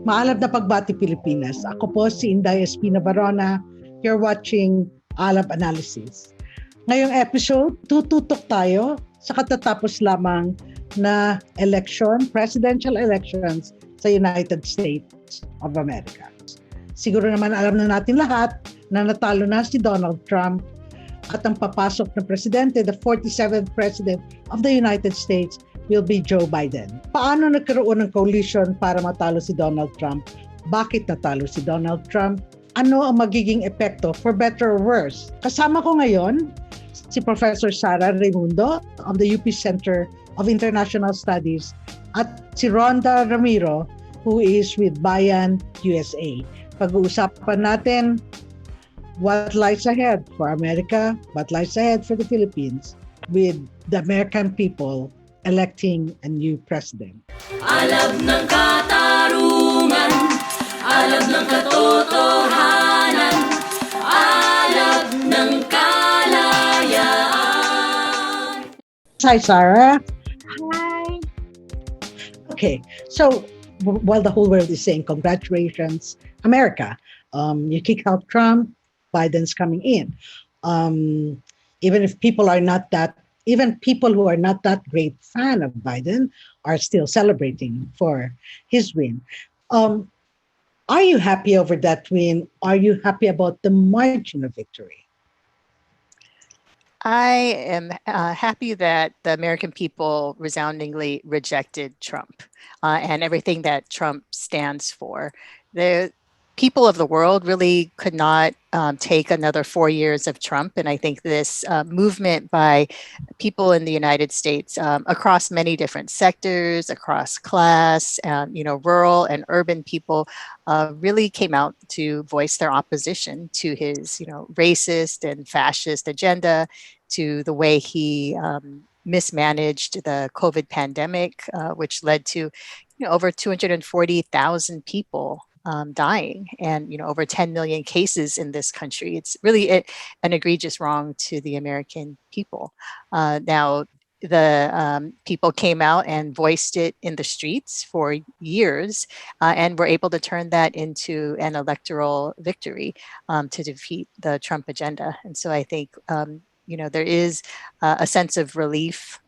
Maalab na pagbati Pilipinas. Ako po si Inday Espina Varona. You're watching Alab Analysis. Ngayong episode, tututok tayo sa katatapos lamang na election, presidential elections sa United States of America. Siguro naman alam na natin lahat na natalo na si Donald Trump at ang papasok na presidente, the 47th President of the United States, will be Joe Biden. Paano nagkaroon ng coalition para matalo si Donald Trump? Bakit natalo si Donald Trump? Ano ang magiging epekto, for better or worse? Kasama ko ngayon si Professor Raymundo of the UP Center of International Studies at si Rhonda Ramiro who is with BAYAN USA. Pag-uusapan natin what lies ahead for America, what lies ahead for the Philippines with the American people electing a new president. Alab ng katarungan, alab ng katotohanan, alab ng kalayaan. Hi, Sarah. Hi. Okay, so while the whole world is saying congratulations, America, you kick out Trump, Biden's coming in. Even if people are not that Even people who are not that great fan of Biden are still celebrating for his win. Are you happy over that win? Are you happy about the margin of victory? I am happy that the American people resoundingly rejected Trump and everything that Trump stands for. The people of the world really could not take another 4 years of Trump. And I think this movement by people in the United States across many different sectors, across class, rural and urban people really came out to voice their opposition to his, racist and fascist agenda, to the way he mismanaged the COVID pandemic, which led to over 240,000 people dying and over 10 million cases in this country. It's really an egregious wrong to the American people. Now, the people came out and voiced it in the streets for years and were able to turn that into an electoral victory to defeat the Trump agenda. And so I think there is a sense of relief,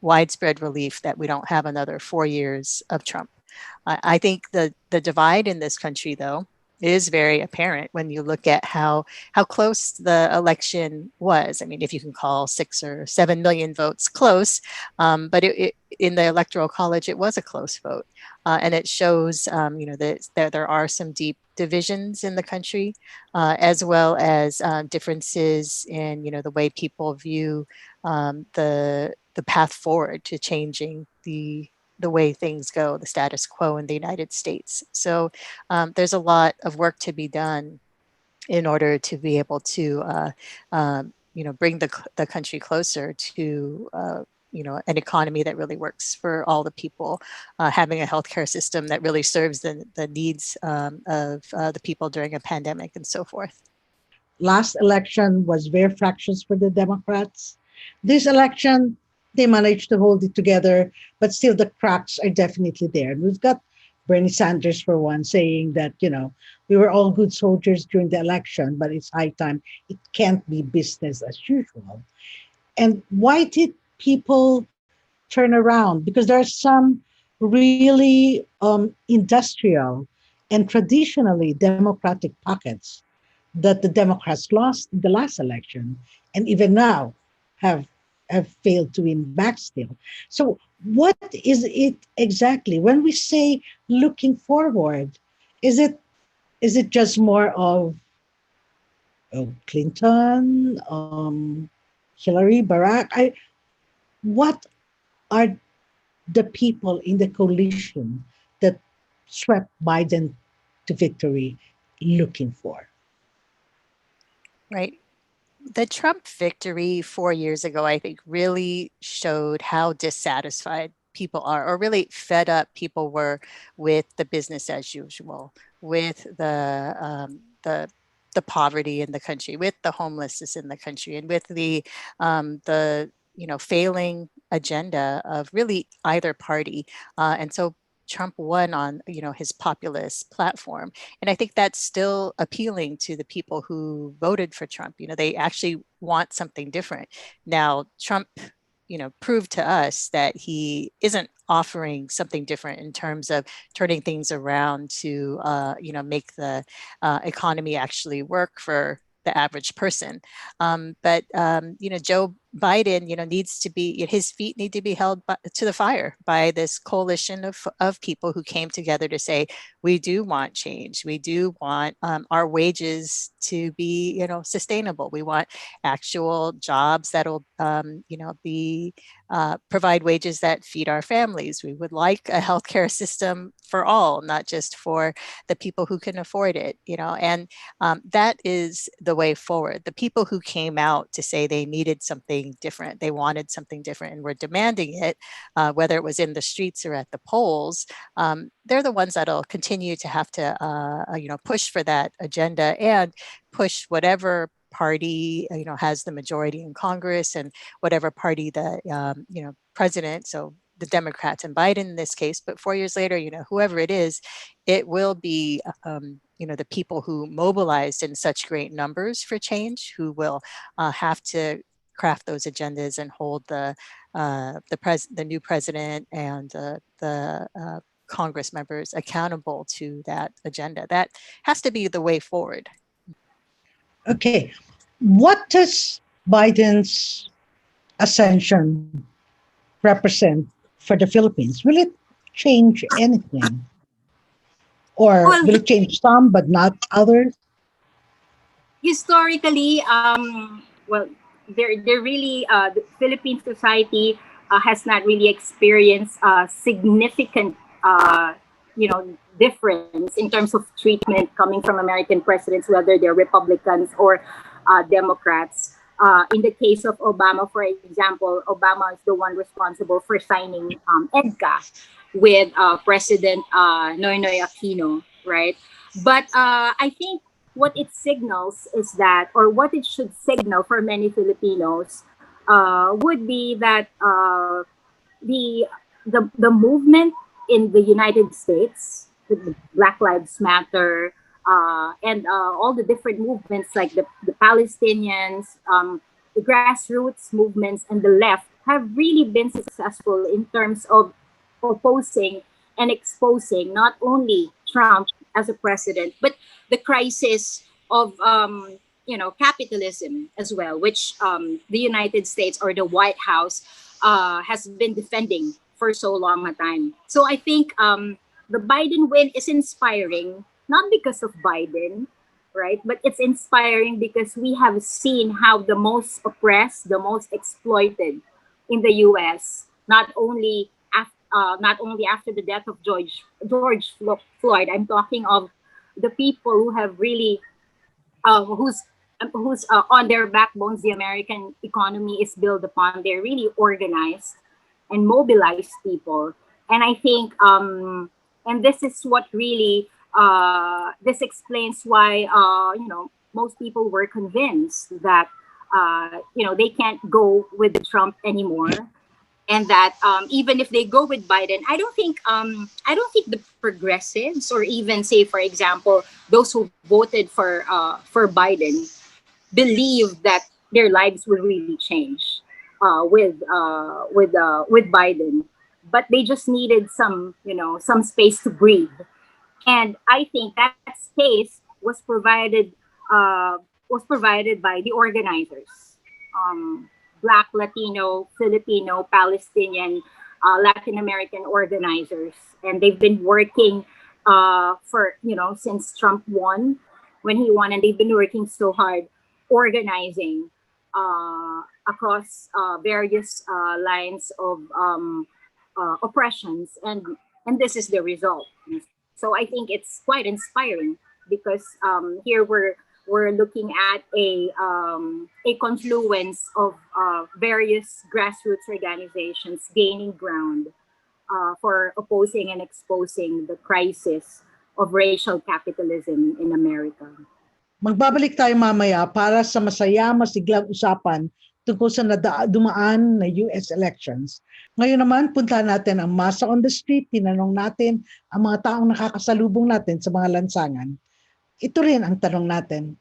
widespread relief that we don't have another 4 years of Trump. I think the divide in this country, though, is very apparent when you look at how close the election was. I mean, if you can call 6 or 7 million votes close, but in the Electoral College, it was a close vote. And it shows, that there are some deep divisions in the country, as well as differences in, the way people view the path forward to changing the way things go, the status quo in the United States. So there's a lot of work to be done in order to be able to, bring the country closer to, an economy that really works for all the people, having a healthcare system that really serves the needs of the people during a pandemic and so forth. Last election was very fractious for the Democrats. This election, they managed to hold it together, but still the cracks are definitely there. And we've got Bernie Sanders, for one, saying that, we were all good soldiers during the election, but it's high time. It can't be business as usual. And why did people turn around? Because there are some really industrial and traditionally democratic pockets that the Democrats lost in the last election, and even now have failed to win back still. So what is it exactly? When we say looking forward, is it just more of Clinton, Hillary, Barack? What are the people in the coalition that swept Biden to victory looking for? Right. The Trump victory 4 years ago, I think, really showed how dissatisfied people are, or really fed up people were with the business as usual, with the poverty in the country, with the homelessness in the country, and with the failing agenda of really either party. And so Trump won on, his populist platform. And I think that's still appealing to the people who voted for Trump. They actually want something different. Now, Trump, proved to us that he isn't offering something different in terms of turning things around to, make the economy actually work for the average person. But Joe Biden, needs to be, his feet need to be held to the fire by this coalition of people who came together to say, we do want change. We do want our wages to be, sustainable. We want actual jobs that'll, be provide wages that feed our families. We would like a healthcare system for all, not just for the people who can afford it, and that is the way forward. The people who came out to say they needed something different, they wanted something different and were demanding it, whether it was in the streets or at the polls, they're the ones that'll continue to have to, push for that agenda and push whatever party, has the majority in Congress and whatever party the, president, so the Democrats and Biden in this case, but 4 years later, whoever it is, it will be, the people who mobilized in such great numbers for change who will have to craft those agendas and hold the new president and the Congress members accountable to that agenda. That has to be the way forward. Okay. What does Biden's ascension represent for the Philippines? Will it change anything? Or Well, will it change some but not others? historically, they're really the Philippine society has not really experienced significant, difference in terms of treatment coming from American presidents, whether they're Republicans or Democrats. In the case of Obama, for example, Obama is the one responsible for signing EDCA with President Noynoy Aquino, right? But I think what it signals is that, or what it should signal for many Filipinos, would be that the movement in the United States, the Black Lives Matter, and all the different movements like the Palestinians, the grassroots movements, and the left have really been successful in terms of opposing and exposing not only Trump as a president, but the crisis of capitalism as well, which the United States or the White House has been defending for so long a time. So I think the Biden win is inspiring, not because of Biden, right? But it's inspiring because we have seen how the most oppressed, the most exploited in the U.S. not only after the death of George Floyd. I'm talking of the people who have really who's on their backbones the American economy is built upon. They're really organized and mobilized people, and I think and this is what really this explains why most people were convinced that they can't go with Trump anymore, and that even if they go with Biden, I don't think the progressives, or even say, for example, those who voted for Biden, believe that their lives will really change with Biden, but they just needed some space to breathe. And I think that space was provided by the organizers, Black, Latino, Filipino, Palestinian, Latin American organizers, and they've been working for since Trump won, when he won, and they've been working so hard organizing across various lines of oppressions, and this is the result. So I think it's quite inspiring because here we're looking at a confluence of various grassroots organizations gaining ground for opposing and exposing the crisis of racial capitalism in America. Magbabalik tayo mamaya para sa masaya, masiglang usapan tungkol sa dumaan na US elections. Ngayon naman, punta natin ang masa on the street, tinanong natin ang mga taong nakakasalubong natin sa mga lansangan. Ito rin ang tanong natin,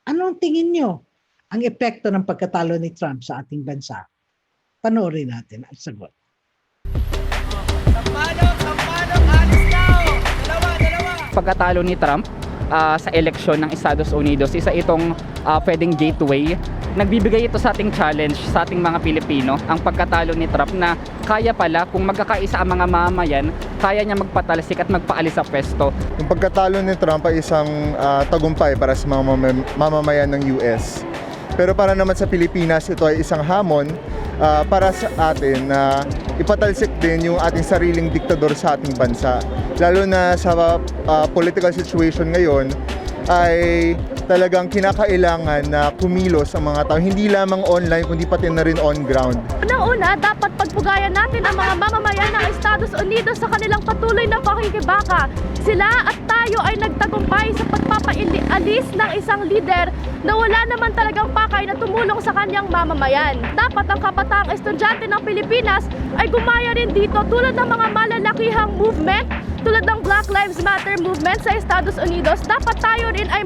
anong tingin nyo ang epekto ng pagkatalo ni Trump sa ating bansa? Panoorin natin ang sagot. Pagkatalo ni Trump sa eleksyon ng Estados Unidos, isa itong pwedeng gateway. Nagbibigay ito sa ating challenge sa ating mga Pilipino, ang pagkatalo ni Trump, na kaya pala kung magkakaisa ang mga mamamayan, kaya niya magpatalsik at magpaalis sa pwesto. Yung pagkatalo ni Trump ay isang tagumpay para sa mga mamamayan ng US. Pero para naman sa Pilipinas, ito ay isang hamon para sa atin na ipatalsik din yung ating sariling diktador sa ating bansa. Lalo na sa political situation ngayon, ay talagang kinakailangan na kumilos ang mga tao, hindi lamang online kundi pati na rin on ground. Unang-una, dapat pagpugayan natin ang mga mamamayan ng Estados Unidos sa kanilang patuloy na pakikibaka. Sila at tayo ay nagtagumpay sa pagpapaalis ng isang lider na wala naman talagang pakay na tumulong sa kanyang mamamayan. Dapat ang kabataang estudyante ng Pilipinas ay gumaya rin dito tulad ng mga malalakihang movement, tulad ng Black Lives Matter movement sa Estados Unidos. Dapat tayo rin ay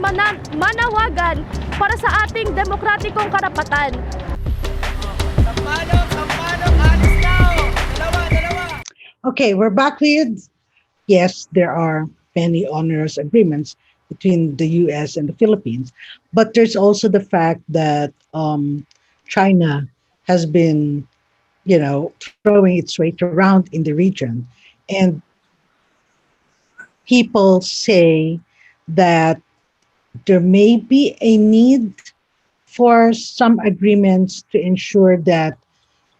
manawagan para sa ating demokratikong karapatan. Okay, we're back with, yes, there are many onerous agreements between the US and the Philippines, but there's also the fact that China has been, throwing its weight around in the region. And people say that there may be a need for some agreements to ensure that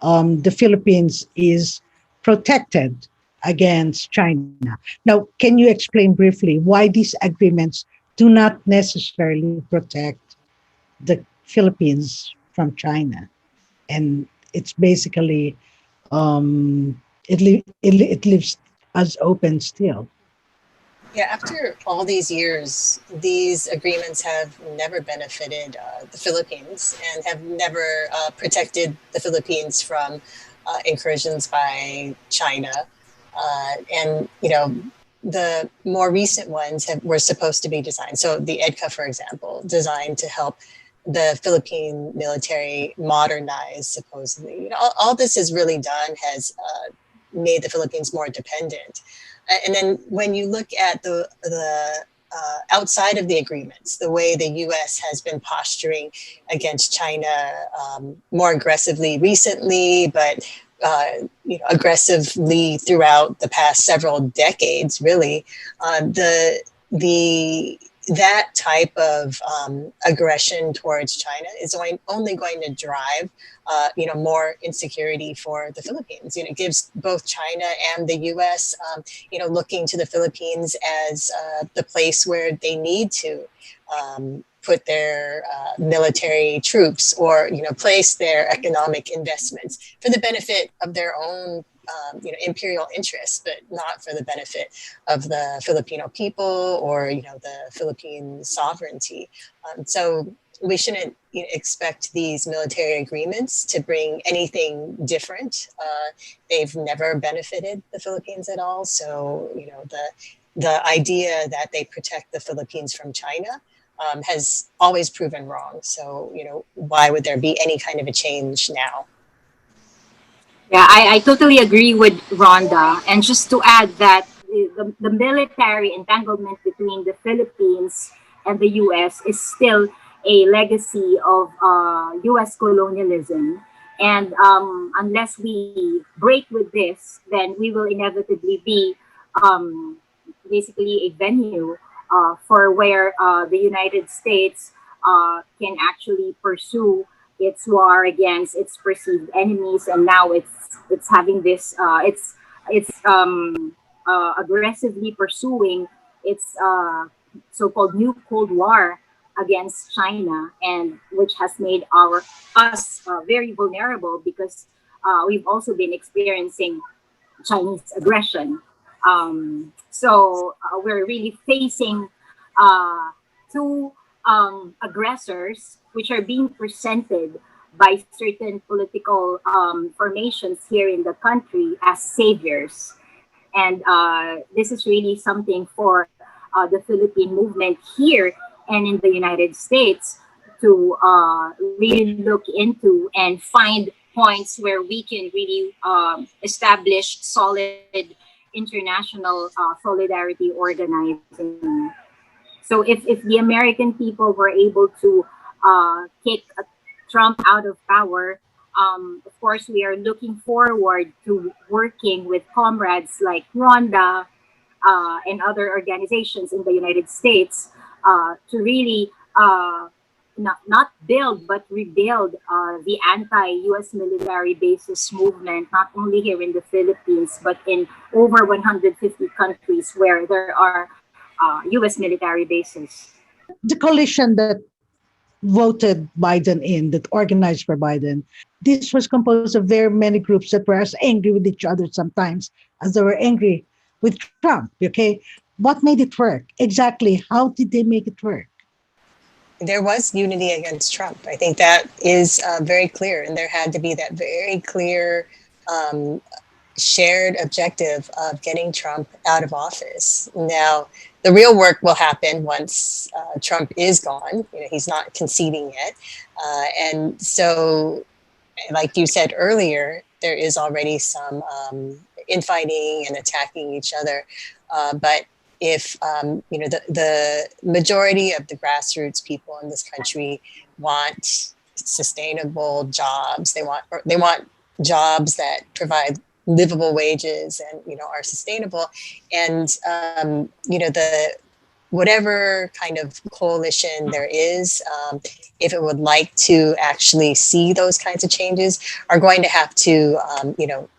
the Philippines is protected against China. Now, can you explain briefly why these agreements do not necessarily protect the Philippines from China? And it's basically, it leaves us open still. Yeah, after all these years, these agreements have never benefited the Philippines and have never protected the Philippines from incursions by China. And, the more recent ones were supposed to be designed. So the EDCA, for example, designed to help the Philippine military modernize, supposedly. All this has really done has made the Philippines more dependent. And then when you look at the outside of the agreements, the way the U.S. has been posturing against China more aggressively recently, but aggressively throughout the past several decades, really, that type of aggression towards China is only going to drive more insecurity for the Philippines. It gives both China and the U.S. Looking to the Philippines as the place where they need to put their military troops or place their economic investments for the benefit of their own imperial interests, but not for the benefit of the Filipino people or the Philippine sovereignty. So we shouldn't expect these military agreements to bring anything different. They've never benefited the Philippines at all. So the idea that they protect the Philippines from China has always proven wrong. So why would there be any kind of a change now? Yeah, I totally agree with Rhonda. And just to add that the military entanglement between the Philippines and the U.S. is still a legacy of U.S. colonialism. And unless we break with this, then we will inevitably be basically a venue for where the United States can actually pursue its war against its perceived enemies, and now it's having this it's aggressively pursuing its so-called new Cold War against China, and which has made us very vulnerable because we've also been experiencing Chinese aggression. So we're really facing two aggressors which are being presented by certain political formations here in the country as saviors. And this is really something for the Philippine movement here and in the United States to really look into and find points where we can really establish solid international solidarity organizing. So if the American people were able to kick Trump out of power, of course, we are looking forward to working with comrades like Rhonda and other organizations in the United States to really not build but rebuild the anti-U.S. military bases movement, not only here in the Philippines but in over 150 countries where there are U.S. military bases. The coalition that voted Biden in, that organized for Biden, this was composed of very many groups that were as angry with each other sometimes as they were angry with Trump. Okay, what made it work? Exactly, how did they make it work? There was unity against Trump. I think that is very clear, and there had to be that very clear shared objective of getting Trump out of office. Now, the real work will happen once Trump is gone. You know, he's not conceding yet, and so, like you said earlier, there is already some infighting and attacking each other, but if the majority of the grassroots people in this country want sustainable jobs, they want jobs that provide livable wages and are sustainable, and the whatever kind of coalition there is, if it would like to actually see those kinds of changes, are going to have to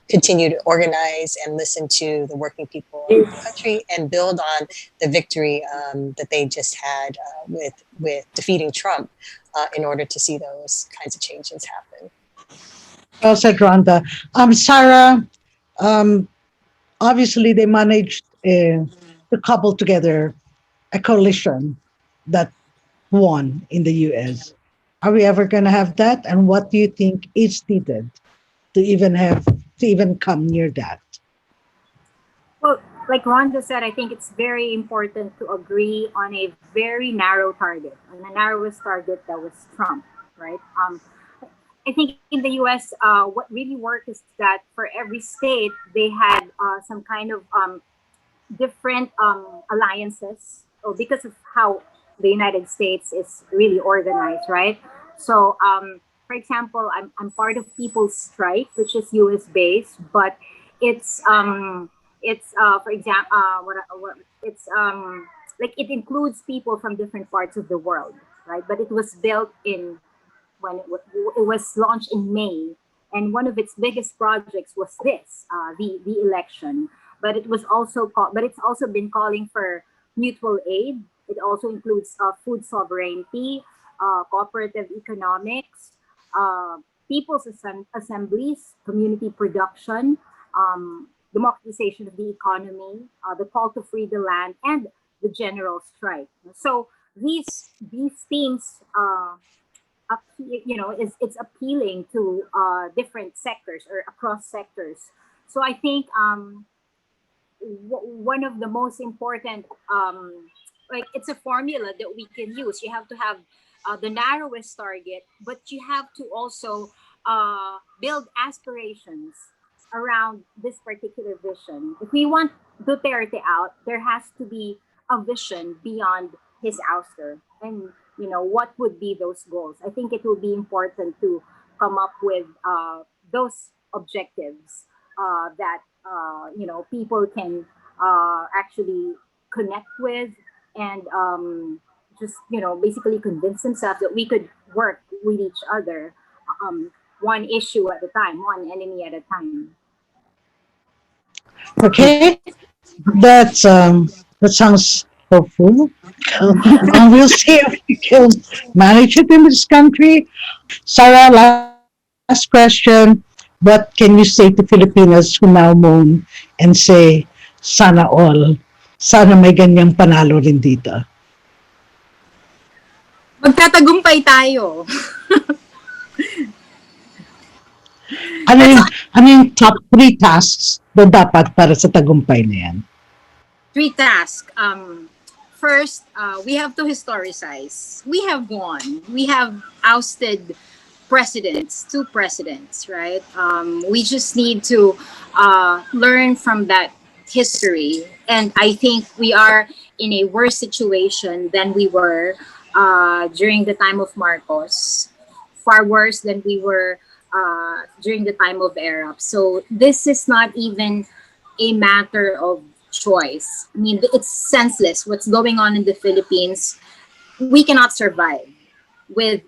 continue to organize and listen to the working people of the country and build on the victory that they just had with defeating Trump in order to see those kinds of changes happen. Well said, Rhonda. Sarah, obviously they managed to cobble together a coalition that won in the US. Are we ever going to have that? And what do you think is needed to even come near that? Well, like Rhonda said, I think it's very important to agree on a very narrow target, on the narrowest target that was Trump, right? I think in the US, what really worked is that for every state, they had some kind of different alliances, because of how the United States is really organized, right? So, for example, I'm part of People's Strike, which is US based, but it's for example, like it includes people from different parts of the world, right? But it was built when it was launched in May, and one of its biggest projects was this, the election. But it's also been calling for mutual aid. It also includes food sovereignty, cooperative economics, people's assemblies, community production, democratization of the economy, the call to free the land, and the general strike. So these themes, it's appealing to different sectors or across sectors. So I think one of the most important, it's a formula that we can use. You have to have the narrowest target, but you have to also build aspirations around this particular vision. If we want Duterte out, there has to be a vision beyond his ouster. And, what would be those goals? I think it will be important to come up with those objectives that people can actually connect with, and just basically convince themselves that we could work with each other, one issue at a time, one enemy at a time. Okay, that sounds hopeful. We'll see if we can manage it in this country. Sarah, last question. What can you say to Filipinos who now moan and say, sana all, sana may ganyang panalo rin dito? Magtatagumpay tayo. Ano yung top 3 tasks na dapat para sa tagumpay na yan? 3 tasks. First, we have to historicize. We have won. We have ousted presidents, 2 presidents, right? We just need to learn from that history. And I think we are in a worse situation than we were during the time of Marcos, far worse than we were during the time of Arab. So this is not even a matter of choice. I mean, it's senseless what's going on in the Philippines. We cannot survive with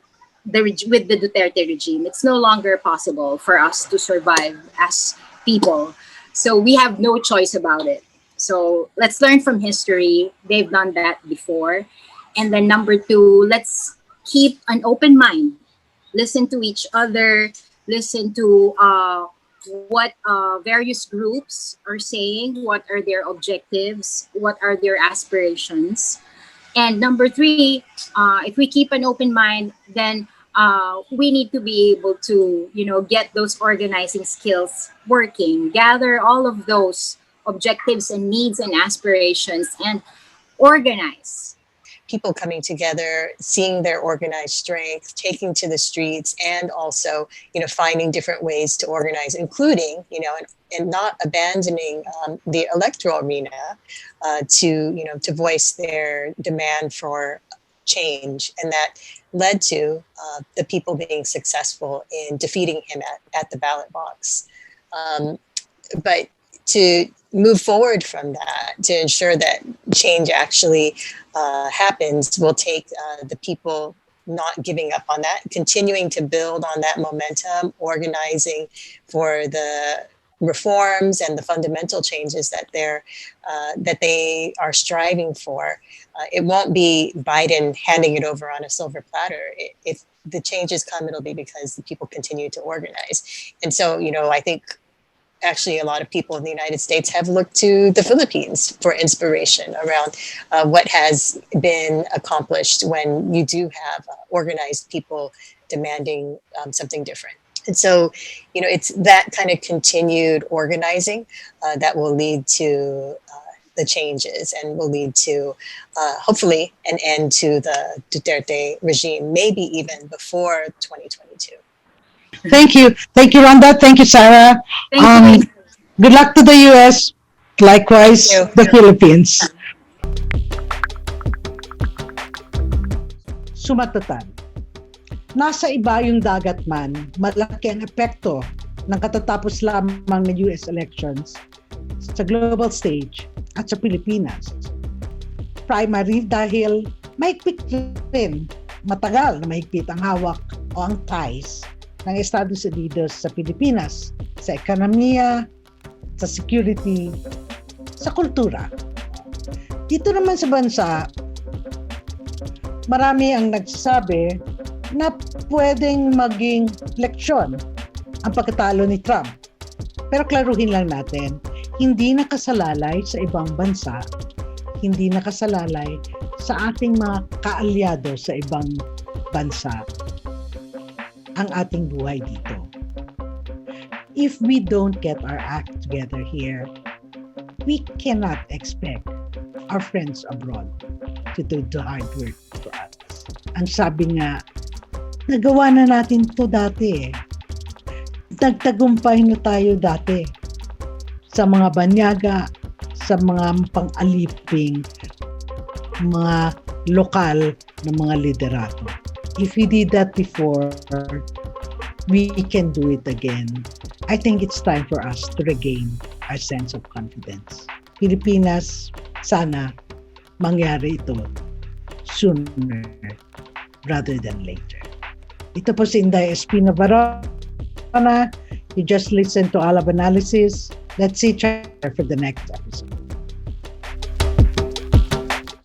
the Duterte regime. It's no longer possible for us to survive as people. So we have no choice about it. So let's learn from history. They've done that before. And then number 2, let's keep an open mind. Listen to each other. Listen to what various groups are saying. What are their objectives? What are their aspirations? And number 3, if we keep an open mind, then we need to be able to, get those organizing skills working, gather all of those objectives and needs and aspirations, and organize. People coming together, seeing their organized strength, taking to the streets, and also, finding different ways to organize, including, and not abandoning the electoral arena to voice their demand for change. And that led to the people being successful in defeating him at the ballot box. But to move forward from that, to ensure that change actually happens, will take the people not giving up on that, continuing to build on that momentum, organizing for the reforms and the fundamental changes that they are striving for. It won't be Biden handing it over on a silver platter. If the changes come, it'll be because the people continue to organize. And so, I think actually a lot of people in the United States have looked to the Philippines for inspiration around what has been accomplished when you do have organized people demanding something different. And so, it's that kind of continued organizing that will lead to the changes and will lead to hopefully an end to the Duterte regime, maybe even before 2022. Thank you, Rhonda. Thank you, Sarah. Thank you. Good luck to the US. Likewise, the Philippines. Sumatatan. Nasa iba yung dagat man, malaki ang epekto ng katatapos lamang ng US elections sa global stage at sa Pilipinas. Primary dahil mahigpit rin, matagal na mahigpit ang hawak o ang ties ng Estados Unidos sa Pilipinas, sa ekonomiya, sa security, sa kultura. Dito naman sa bansa, marami ang nagsasabi na pwedeng maging leksyon ang pagkatalo ni Trump. Pero klaruhin lang natin, hindi nakasalalay sa ibang bansa, hindi nakasalalay sa ating mga kaalyado sa ibang bansa ang ating buhay dito. If we don't get our act together here, we cannot expect our friends abroad to do the hard work for us. Ang sabi nga, nagawa na natin to dati eh. Nagtagumpay na tayo dati sa mga banyaga, sa mga pang-aliping, mga lokal na mga liderato. If we did that before, we can do it again. I think it's time for us to regain our sense of confidence. Pilipinas, sana mangyari ito sooner rather than later. Ito po si Inday Espina Varona. You just listen to Alab Analysis. Let's see each other for the next episode.